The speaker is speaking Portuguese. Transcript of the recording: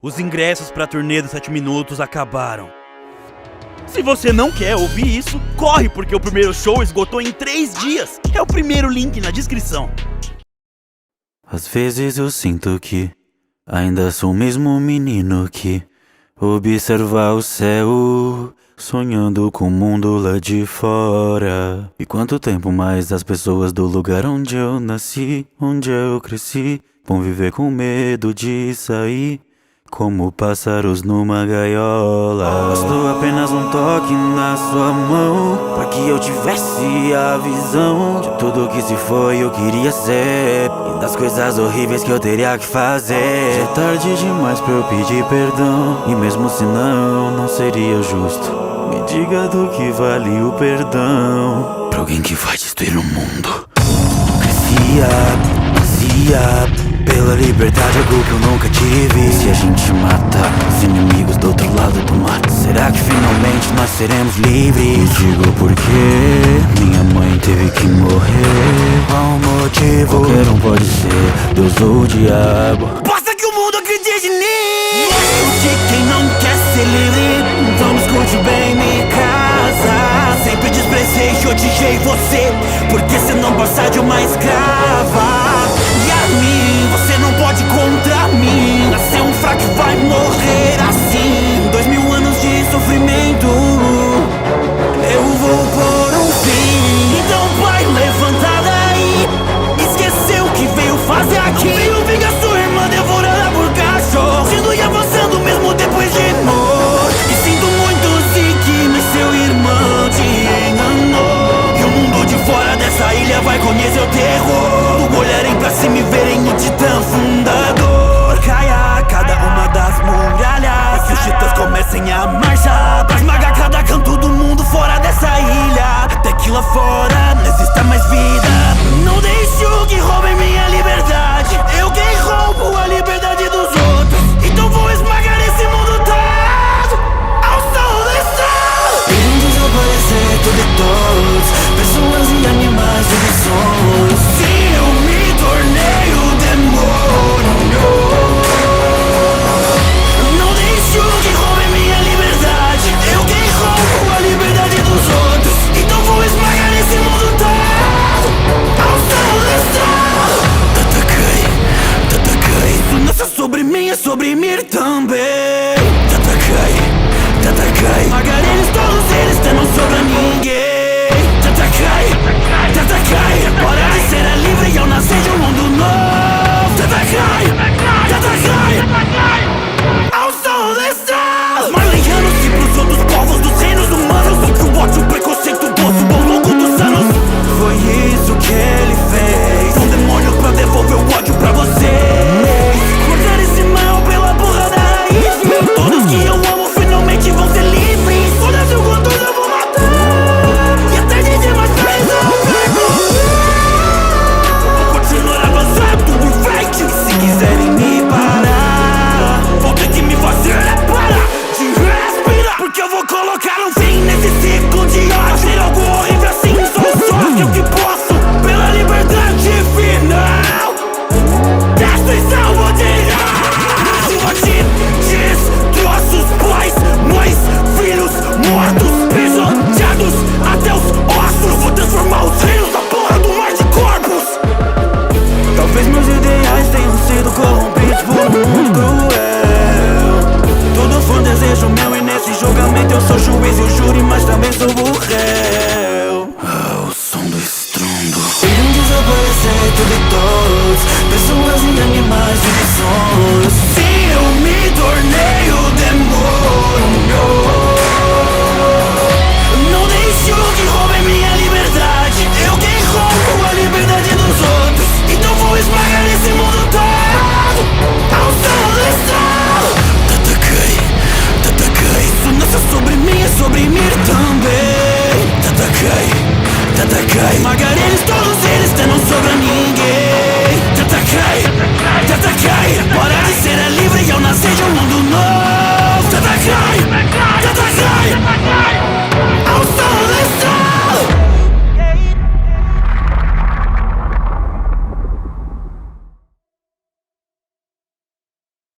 Os ingressos para a turnê dos 7 minutos acabaram. Se você não quer ouvir isso, corre, porque o primeiro show esgotou em 3 dias. É o primeiro link na descrição. Às vezes eu sinto que ainda sou o mesmo menino que observa o céu, sonhando com o mundo lá de fora. E quanto tempo mais as pessoas do lugar onde eu nasci, onde eu cresci, vão viver com medo de sair como pássaros numa gaiola. Bastou apenas um toque na sua mão pra que eu tivesse a visão de tudo que se foi eu queria ser e das coisas horríveis que eu teria que fazer. Já é tarde demais pra eu pedir perdão, e mesmo se não seria justo. Me diga do que vale o perdão pra alguém que vai destruir o mundo. Crescia pela liberdade, algo que eu nunca tive. Se a gente matar os inimigos do outro lado do mar, será que finalmente nós seremos livres? Me digo por que minha mãe teve que morrer. Qual o motivo? Qualquer um pode ser, Deus ou o diabo. Basta que o mundo acredite nisso. De quem não quer ser livre, então me escute bem, me casa. Sempre desprezei e odiei você, porque você não passa de uma escrava. E a mim, você não pode contra mim. Nascer um fraco e vai morrer assim. 2000 anos de sofrimento eu vou pôr um fim. Então vai, levanta daí. Esqueceu o que veio fazer aqui. Veio vingar sua irmã devorada por cachorro, indo e avançando mesmo depois de morto. E sinto muito se que mas seu irmão te enganou. E o mundo de fora dessa ilha vai conhecer o terror. Olharem pra cima e verem o titã fundador. Caia cada uma das muralhas, que os titãs comecem a marchar pra esmagar cada canto do mundo fora dessa ilha, até que lá fora não exista mais vida. Não deixo que roubem minha liberdade. Eu quem roubo a liberdade dos outros, então vou esmagar esse mundo todo ao som do sol. Irem desaparecer tudo e todos, pessoas e animais e sons. Sim, eu me tornei o demônio. Não deixo que roubem minha liberdade. Eu quem roubo a liberdade dos outros, então vou esmagar esse mundo todo ao som do sol. Tatakai, isso não é só sobre mim, é sobre mim também. Tatakai, esmagar eles, todos eles, até não sobra ninguém. Tatakai, hora de ser livre e eu nascer de um mundo novo. Tatakai.